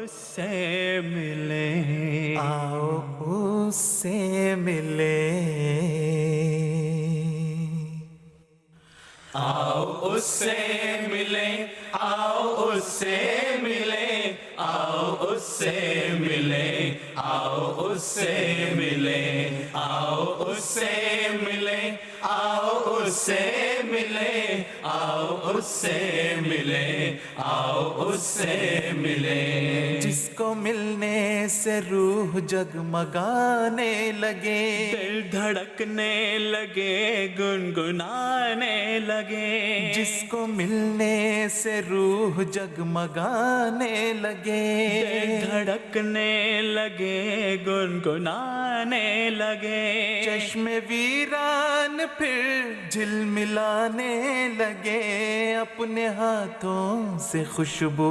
اس سے ملیں، آؤ اس سے ملیں، آؤ اس سے ملیں، آؤ اس سے ملیں، آؤ اس سے ملیں، آؤ اس سے ملیں، آؤ اس سے ملیں، آؤ اس سے ملیں، آؤ اس سے ملیں، آؤ اس سے ملیں، جس کو ملنے سے روح جگمگانے لگے، دل دھڑکنے لگے، گنگنانے لگے، جس کو ملنے سے روح جگمگانے لگے، دل دھڑکنے لگے، گنگنانے لگے، چشم ویران پھر جھلملانے لگے، اپنے ہاتھوں سے خوشبو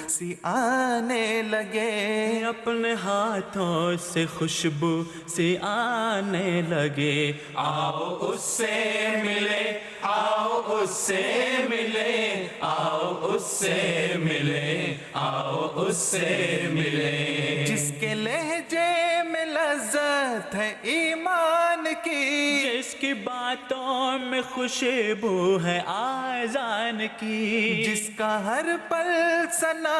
سی آنے لگے، اپنے ہاتھوں سے خوشبو سی آنے لگے، آؤ اس سے ملے، آؤ اس سے ملے، آؤ اس سے ملے، آؤ اس سے ملے، جس کے لہجے میں لذت ہے ایمان کی، جس کی باتوں میں خوشبو ہے آذان کی، جس کا ہر پل ثنا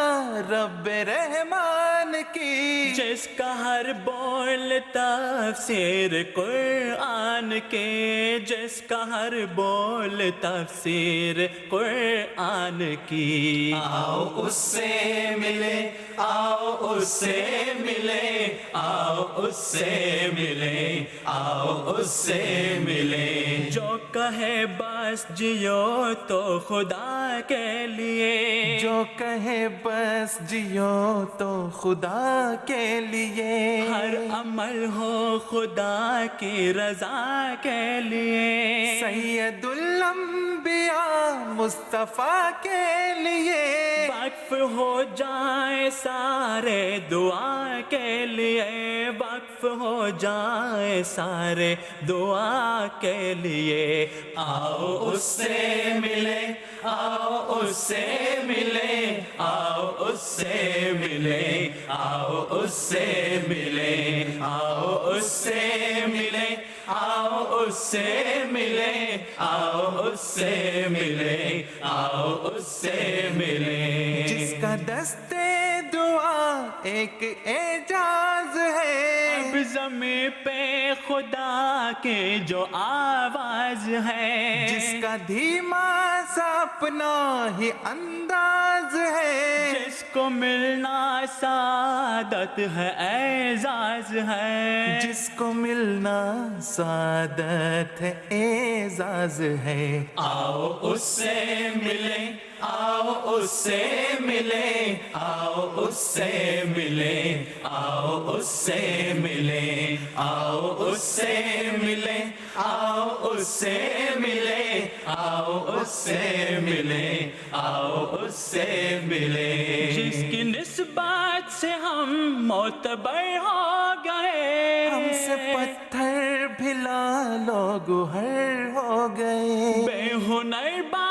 رب رحمان کی، جس کا ہر بول تفسیر قرآن کے، جس کا ہر بول تفسیر قرآن کی، آؤ اس سے ملے، آؤ اس سے ملے، آؤ اس سے ملے، آؤ اس سے ملے، جو کہے بس جیو تو خدا کے لیے، جو کہے بس جیو تو خدا کے لیے، ہر عمل ہو خدا کی رضا کے لیے، سید الانبیاء مصطفیٰ کے لیے، وقف ہو جائے سارے دعا کے لیے، وقف ہو جائے سارے دعا کے لیے، آؤ اس سے ملے، آؤ اس سے ملے، آؤ اس سے ملے، آؤ اس سے ملے، آؤ اس سے ملے، آؤ اس سے ملے، آؤ اس سے ملے، آؤ اس سے ملے، جس کا دستے دعا ایک اعجاز ہے، اب زمین پہ خدا کی جو آواز ہے، جس کا دھیما سا اپنا ہی انداز ہے، جس کو ملنا سعادت ہے اعزاز ہے، جس کو ملنا سعادت ہے اعزاز ہے، آؤ اس سے ملے، آؤ اس سے ملے، آؤ اس سے ملے، آؤ اس سے ملے، آؤ اس سے ملے، آؤ اس سے ملے، آؤ اس سے ملے، آؤ اس سے ملے، جس کی نسبت سے ہم معتبر ہو گئے، ہم سے پتھر بھلا لوگ ہر ہو گئے، بے ہنر با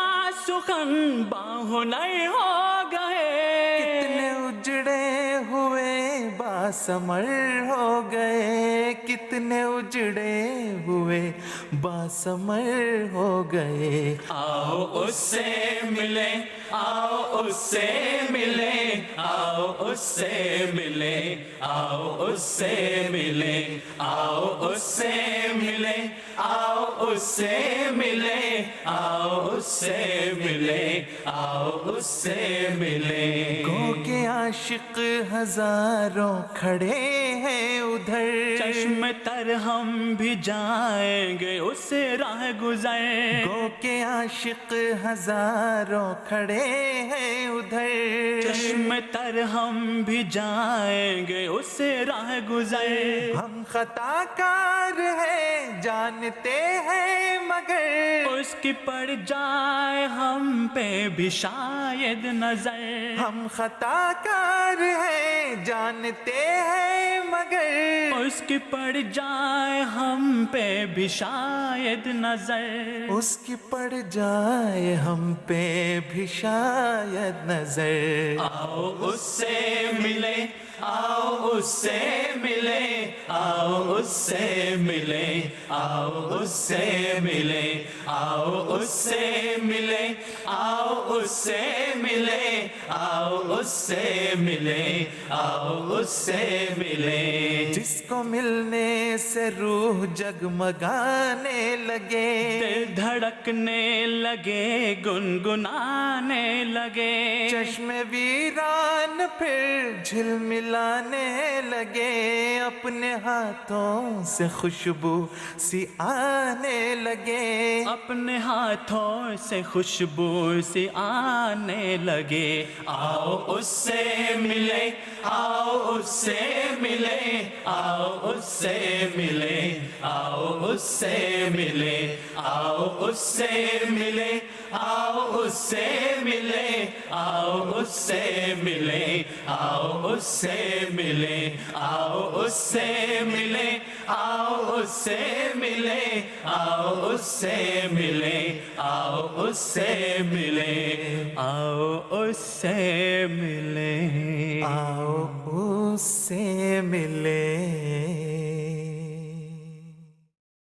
سخن با ہنر ہو گئے، کتنے اجڑے ہوئے باسمر ہو گئے، کتنے اجڑے ہوئے باسمر ہو گئے، آؤ اس سے ملے، آؤ اس سے ملے، آؤ اس سے ملے، آؤ اس سے ملے، آؤ اس سے ملے، آؤ اس سے ملے، آؤ اس سے ملے، آؤ اس سے ملے، گو کے عاشق ہزاروں کھڑے ہیں ادھر، چشم تر ہم بھی جائیں گے اس راہ گزر، گو کے عاشق ہزاروں کھڑے ہیں ادھر، چشم تر ہم بھی جائیں گے اس راہ گزر، ہم خطا کار ہیں جانتے ہیں مگر، اس کی پڑ جائے ہم پہ بھی شاید نظر، ہم خطا کار ہیں جانتے ہیں مگر اس کی پڑ جائے ہم پہ بھی شاید نظر، اس کی پڑ جائے ہم پہ بھی شاید نظر. آؤ اس سے ملے، آؤ اس سے ملے، آؤ اس سے ملے، آؤ اس سے ملے، آؤ اس سے ملے، آؤ اس سے ملے، آؤ اس سے ملے، آؤ اس سے ملے. جس کو ملنے سے روح جگمگانے لگے، دل دھڑکنے لگے، گنگنانے لگے، چشم ویران پھر جھلملانے لگے، اپنے ہاتھوں سے خوشبو سی آنے لگے، اپنے ہاتھوں سے خوشبو سی آنے لگے. آؤ اس سے ملے، آؤ اس سے ملے، آؤ اس سے ملے، آؤ اس سے ملے، آؤ اس سے ملے، آؤ اس سے ملے، آؤ اس سے ملے، آؤ اس سے ملے، آؤ اس سے ملے، آؤ اس سے ملے، آؤ اس سے ملے، آؤ اس سے ملے، آؤ اس سے ملے، آؤ اس سے ملے.